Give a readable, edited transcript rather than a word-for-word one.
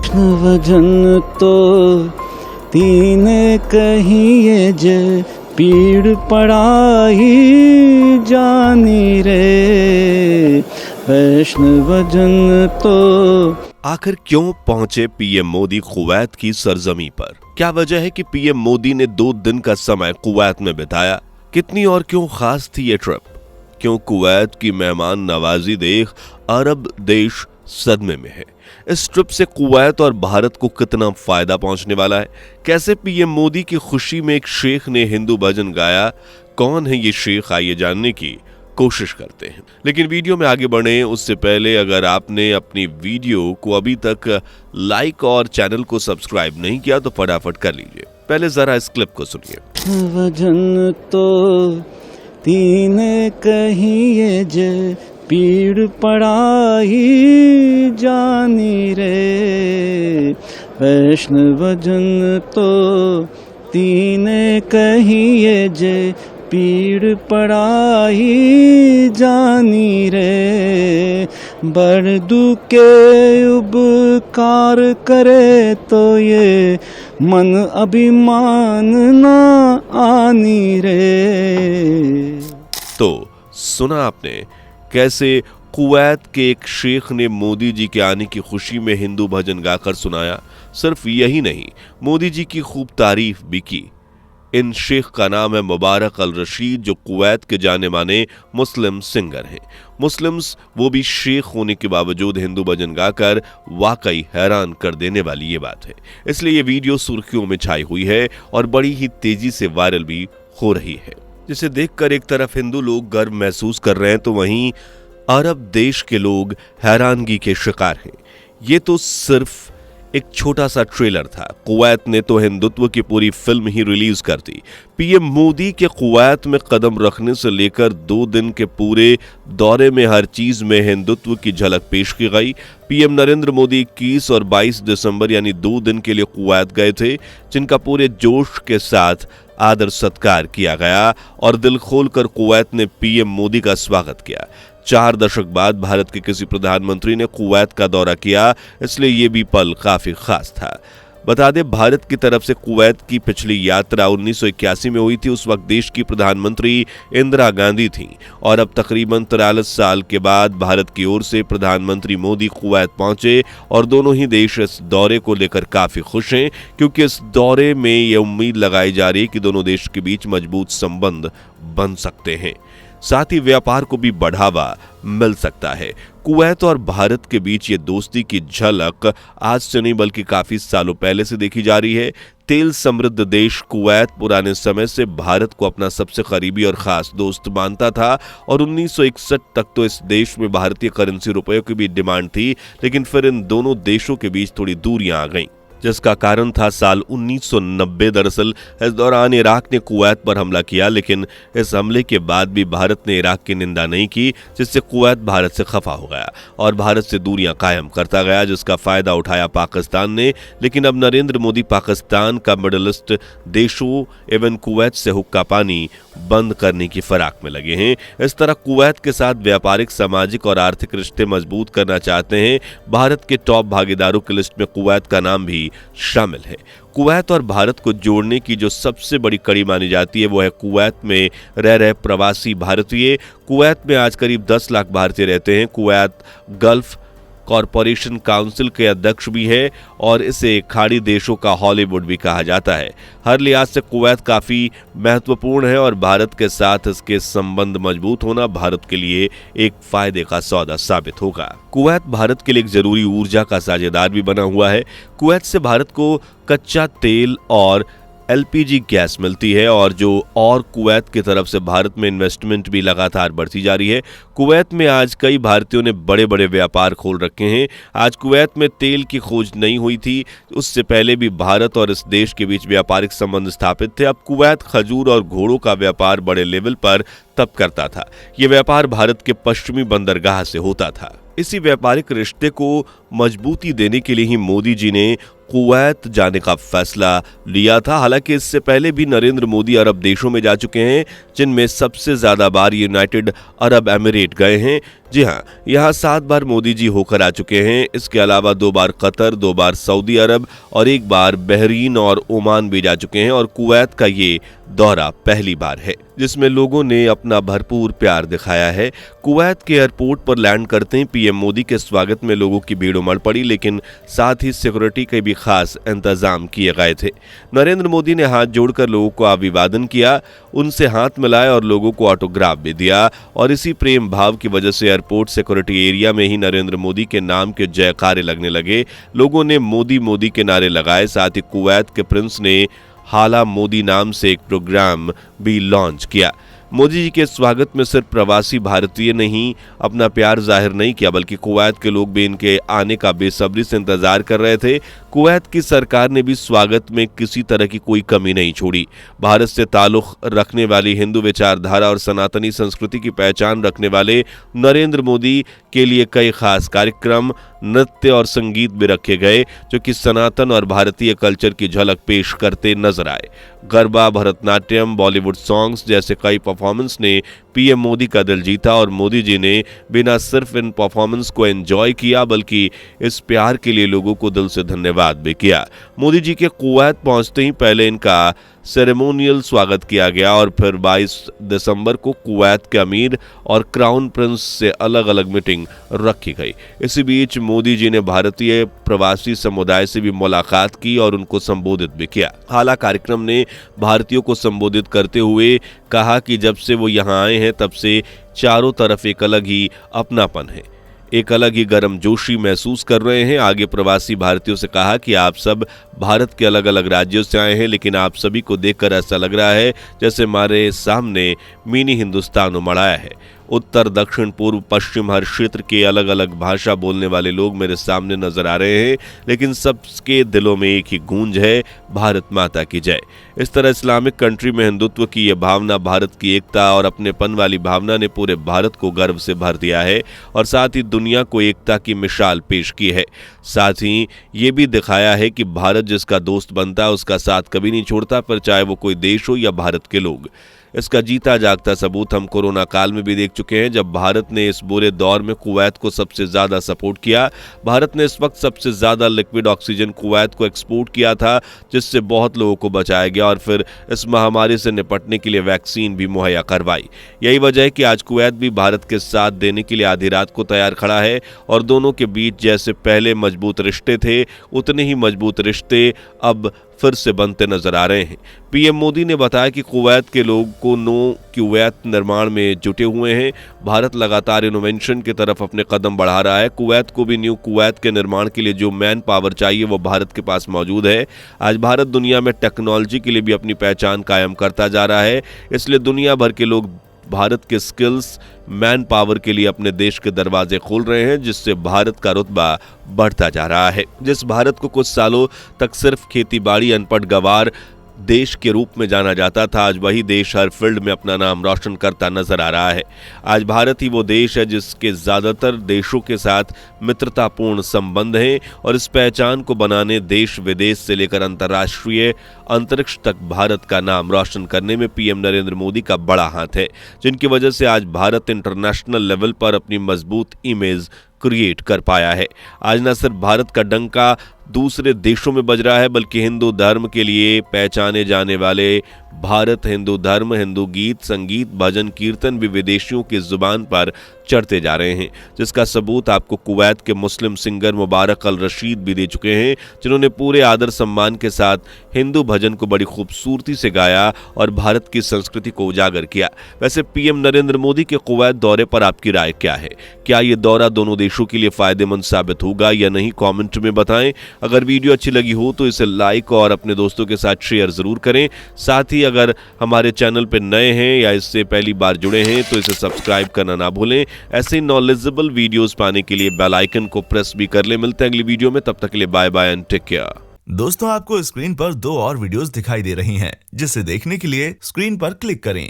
वजन तो तीन कहिए जे पीड़ पड़ाई जानी रे। वजन तो। आखिर क्यों पहुंचे पीएम मोदी कुवैत की सरजमी पर? क्या वजह है कि पीएम मोदी ने 2 दिन का समय कुवैत में बिताया? कितनी और क्यों खास थी ये ट्रिप? क्यों कुवैत की मेहमान नवाजी देख अरब देश सदमे में है? इस ट्रिप से कुवैत और भारत को कितना फायदा पहुंचने वाला है? कैसे पीएम मोदी की खुशी में एक शेख ने हिंदू भजन गाया? कौन है ये शेख, आइए जानने की कोशिश करते हैं। लेकिन वीडियो में आगे बढ़े उससे पहले अगर आपने अपनी वीडियो को अभी तक लाइक और चैनल को सब्सक्राइब नहीं किया तो फटाफट कर लीजिए। पहले जरा इस क्लिप को सुनिए। वजन तो तीन कहिए जे पीड़ पड़ाई जानी रे। वजन तो तीन कहिए जे पीड़ पड़ाई जानी रे। बरदू के उपकार करे तो ये मन अभिमान ना आनी रे। तो सुना आपने कैसे कुवैत के एक शेख ने मोदी जी के आने की खुशी में हिंदू भजन गाकर सुनाया। सिर्फ यही नहीं, मोदी जी की खूब तारीफ भी की। इन शेख का नाम है मुबारक अल रशीद, जो कुवैत के जाने माने मुस्लिम सिंगर हैं। मुस्लिम्स, वो भी शेख होने के बावजूद हिंदू भजन गाकर वाकई हैरान कर देने वाली ये बात है। इसलिए ये वीडियो सुर्खियों में छाई हुई है और बड़ी ही तेजी से वायरल भी हो रही है, जिसे देखकर एक तरफ हिंदू लोग गर्व महसूस कर रहे हैं तो वहीं अरब देश के लोग हैरानगी के शिकार हैं। ये तो सिर्फ एक छोटा सा ट्रेलर था। कुवैत ने तो हिंदुत्व की पूरी फिल्म ही रिलीज कर दी। पीएम मोदी के कुवैत में कदम रखने से लेकर 2 दिन के पूरे दौरे में हर चीज में हिंदुत्व की झलक पेश की गई। पीएम नरेंद्र मोदी 21 और 22 दिसंबर यानी 2 दिन के लिए कुवैत गए थे, जिनका पूरे जोश के साथ आदर सत्कार किया गया और दिल खोलकर कुवैत ने पीएम मोदी का स्वागत किया। 4 दशक बाद भारत के किसी प्रधानमंत्री ने कुवैत का दौरा किया, इसलिए ये भी पल काफी खास था। बता दें, भारत की तरफ से कुवैत की पिछली यात्रा 1981 में हुई थी। उस वक्त देश की प्रधानमंत्री इंदिरा गांधी थीं और अब तकरीबन 43 साल के बाद भारत की ओर से प्रधानमंत्री मोदी कुवैत पहुंचे और दोनों ही देश इस दौरे को लेकर काफी खुश हैं, क्योंकि इस दौरे में ये उम्मीद लगाई जा रही है कि दोनों देश के बीच मजबूत संबंध बन सकते हैं, साथ ही व्यापार को भी बढ़ावा मिल सकता है। कुवैत और भारत के बीच ये दोस्ती की झलक आज से नहीं बल्कि काफी सालों पहले से देखी जा रही है। तेल समृद्ध देश कुवैत पुराने समय से भारत को अपना सबसे करीबी और खास दोस्त मानता था और 1961 तक तो इस देश में भारतीय करेंसी रुपयों की भी डिमांड थी, लेकिन फिर इन दोनों देशों के बीच थोड़ी दूरियां आ गईं, जिसका कारण था साल 1990। दरअसल इस दौरान इराक ने कुवैत पर हमला किया, लेकिन इस हमले के बाद भी भारत ने इराक की निंदा नहीं की, जिससे कुवैत भारत से खफा हो गया और भारत से दूरियां कायम करता गया, जिसका फायदा उठाया पाकिस्तान ने। लेकिन अब नरेंद्र मोदी पाकिस्तान का मिडल ईस्ट देशों एवं कुवैत से हुक्का पानी बंद करने की फिराक में लगे हैं। इस तरह कुवैत के साथ व्यापारिक, सामाजिक और आर्थिक रिश्ते मजबूत करना चाहते हैं। भारत के टॉप भागीदारों की लिस्ट में कुवैत का नाम भी शामिल है। कुवैत और भारत को जोड़ने की जो सबसे बड़ी कड़ी मानी जाती है वो है कुवैत में रह रहे प्रवासी भारतीय। कुवैत में आज करीब 10 लाख भारतीय रहते हैं। कुवैत गल्फ कॉरपोरेशन काउंसिल के अध्यक्ष भी है और इसे खाड़ी देशों का हॉलीवुड भी कहा जाता है। हर लिहाज से कुवैत काफी महत्वपूर्ण है और भारत के साथ इसके संबंध मजबूत होना भारत के लिए एक फायदे का सौदा साबित होगा। कुवैत भारत के लिए एक जरूरी ऊर्जा का साझेदार भी बना हुआ है। कुवैत से भारत को कच्चा तेल और एलपीजी गैस मिलती है और कुवैत की तरफ से भारत में इन्वेस्टमेंट भी लगातार बढ़ती जा रही है। कुवैत में आज कई भारतीयों ने बड़े बड़े व्यापार खोल रखे हैं। आज कुवैत में तेल की खोज नहीं हुई थी, उससे पहले भी भारत और इस देश के बीच व्यापारिक संबंध स्थापित थे। अब कुवैत खजूर और घोड़ों का व्यापार बड़े लेवल पर तब करता था। यह व्यापार भारत के पश्चिमी बंदरगाह से होता था। इसी व्यापारिक रिश्ते को मजबूती देने के लिए ही मोदी जी ने कुवैत जाने का फैसला लिया था। हालांकि इससे पहले भी नरेंद्र मोदी अरब देशों में जा चुके हैं, जिनमें सबसे ज्यादा बार यूनाइटेड अरब एमिरेट गए हैं। जी हां, यहां 7 बार मोदी जी होकर आ चुके हैं। इसके अलावा 2 बार कतर, 2 बार सऊदी अरब और 1 बार बहरीन और ओमान भी जा चुके हैं। और कुवैत का ये दौरा पहली बार है जिसमें लोगों ने अपना भरपूर प्यार दिखाया है। कुवैत के एयरपोर्ट पर लैंड करते ही पीएम मोदी के स्वागत में लोगों की भीड़ उमड़ पड़ी, लेकिन साथ ही सिक्योरिटी के भी खास इंतजाम किए गए थे। नरेंद्र मोदी ने हाथ जोड़कर लोगों को अभिवादन किया, उनसे हाथ मिलाए और लोगों को ऑटोग्राफ भी दिया। और इसी प्रेम भाव की वजह से एयरपोर्ट सिक्योरिटी एरिया में ही नरेंद्र मोदी के नाम के जयकारे लगने लगे। लोगों ने मोदी मोदी के नारे लगाए। साथ ही कुवैत के प्रिंस ने हाला मोदी नाम से एक प्रोग्राम भी लॉन्च किया। मोदी जी के स्वागत में सिर्फ प्रवासी भारतीय नहीं अपना प्यार जाहिर नहीं किया, बल्कि कुवैत के लोग भी इनके आने का बेसब्री से इंतजार कर रहे थे। कुवैत की सरकार ने भी स्वागत में किसी तरह की कोई कमी नहीं छोड़ी। भारत से ताल्लुक रखने वाली हिंदू विचारधारा और सनातनी संस्कृति की पहचान रखने वाले नरेंद्र मोदी के लिए कई खास कार्यक्रम, नृत्य और संगीत भी रखे गए, जो कि सनातन और भारतीय कल्चर की झलक पेश करते नजर आए। गरबा, भरतनाट्यम, बॉलीवुड सॉन्ग्स जैसे कई परफॉर्मेंस ने पीएम मोदी का दिल जीता। और मोदी जी ने बिना सिर्फ इन परफॉर्मेंस को एंजॉय किया, बल्कि इस प्यार के लिए लोगों को दिल से धन्यवाद भी किया। मोदी जी के कुवैत पहुंचते ही पहले इनका सेरेमोनियल स्वागत किया गया और फिर 22 दिसंबर को कुवैत के अमीर और क्राउन प्रिंस से अलग अलग मीटिंग रखी गई। इसी बीच मोदी जी ने भारतीय प्रवासी समुदाय से भी मुलाकात की और उनको संबोधित भी किया। हाला कार्यक्रम ने भारतीयों को संबोधित करते हुए कहा कि जब से वो यहाँ आए हैं तब से चारों तरफ एक अलग ही अपनापन है, एक अलग ही गर्मजोशी महसूस कर रहे हैं। आगे प्रवासी भारतीयों से कहा कि आप सब भारत के अलग अलग राज्यों से आए हैं, लेकिन आप सभी को देखकर ऐसा लग रहा है जैसे हमारे सामने मिनी हिंदुस्तान उमड़ आया है। उत्तर, दक्षिण, पूर्व, पश्चिम हर क्षेत्र के अलग अलग भाषा बोलने वाले लोग मेरे सामने नजर आ रहे हैं, लेकिन सबके दिलों में एक ही गूंज है, भारत माता की जय। इस तरह इस्लामिक कंट्री में हिंदुत्व की यह भावना, भारत की एकता और अपनेपन वाली भावना ने पूरे भारत को गर्व से भर दिया है और साथ ही दुनिया को एकता की मिसाल पेश की है। साथ ही ये भी दिखाया है कि भारत जिसका दोस्त बनता है उसका साथ कभी नहीं छोड़ता, पर चाहे वो कोई देश हो या भारत के लोग। इसका जीता जागता सबूत हम कोरोना काल में भी देख चुके हैं, जब भारत ने इस बुरे दौर में कुवैत को सबसे ज्यादा सपोर्ट किया। भारत ने इस वक्त सबसे ज्यादा लिक्विड ऑक्सीजन कुवैत को एक्सपोर्ट किया था, जिससे बहुत लोगों को बचाया गया और फिर इस महामारी से निपटने के लिए वैक्सीन भी मुहैया करवाई। यही वजह है कि आज कुवैत भी भारत के साथ देने के लिए आधी रात को तैयार खड़ा है और दोनों के बीच जैसे पहले मजबूत रिश्ते थे, उतने ही मजबूत रिश्ते अब फिर से बनते नजर आ रहे हैं। पीएम मोदी ने बताया कि कुवैत के लोग को नो कुवैत निर्माण में जुटे हुए हैं। भारत लगातार इनोवेशन की तरफ अपने कदम बढ़ा रहा है। कुवैत को भी न्यू कुवैत के निर्माण के लिए जो मैन पावर चाहिए वो भारत के पास मौजूद है। आज भारत दुनिया में टेक्नोलॉजी के लिए भी अपनी पहचान कायम करता जा रहा है, इसलिए दुनिया भर के लोग भारत के स्किल्स, मैन पावर के लिए अपने देश के दरवाजे खोल रहे हैं, जिससे भारत का रुतबा बढ़ता जा रहा है। जिस भारत को कुछ सालों तक सिर्फ खेतीबाड़ी, अनपढ़ गवार देश के रूप में जाना जाता था, आज वही देश हर फील्ड में अपना नाम रोशन करता नजर आ रहा है। आज भारत ही वो देश है जिसके ज्यादातर देशों के साथ मित्रतापूर्ण संबंध हैं और इस पहचान को बनाने देश विदेश से लेकर अंतर्राष्ट्रीय अंतरिक्ष तक भारत का नाम रोशन करने में पीएम नरेंद्र मोदी का बड़ा हाथ है, जिनकी वजह से आज भारत इंटरनेशनल लेवल पर अपनी मजबूत इमेज क्रिएट कर पाया है। आज न सिर्फ भारत का डंका दूसरे देशों में बज रहा है, बल्कि हिंदू धर्म के लिए पहचाने जाने वाले भारत हिंदू धर्म, हिंदू गीत, संगीत, भजन, कीर्तन भी विदेशियों की जुबान पर चढ़ते जा रहे हैं, जिसका सबूत आपको कुवैत के मुस्लिम सिंगर मुबारक अल रशीद भी दे चुके हैं, जिन्होंने पूरे आदर सम्मान के साथ हिंदू भजन को बड़ी खूबसूरती से गाया और भारत की संस्कृति को उजागर किया। वैसे पीएम नरेंद्र मोदी के कुवैत दौरे पर आपकी राय क्या है? क्या ये दौरा दोनों देशों के लिए फायदेमंद साबित होगा या नहीं? कमेंट में बताएं। अगर वीडियो अच्छी लगी हो तो इसे लाइक और अपने दोस्तों के साथ शेयर जरूर करें। साथ ही अगर हमारे चैनल पर नए हैं या इससे पहली बार जुड़े हैं तो इसे सब्सक्राइब करना ना भूलें। ऐसे नॉलेजेबल वीडियोस पाने के लिए बेल आइकन को प्रेस भी कर ले। मिलते हैं अगली वीडियो में, तब तक के लिए bye bye and take care. दोस्तों, आपको स्क्रीन पर 2 और वीडियोस दिखाई दे रही हैं, जिसे देखने के लिए स्क्रीन पर क्लिक करें।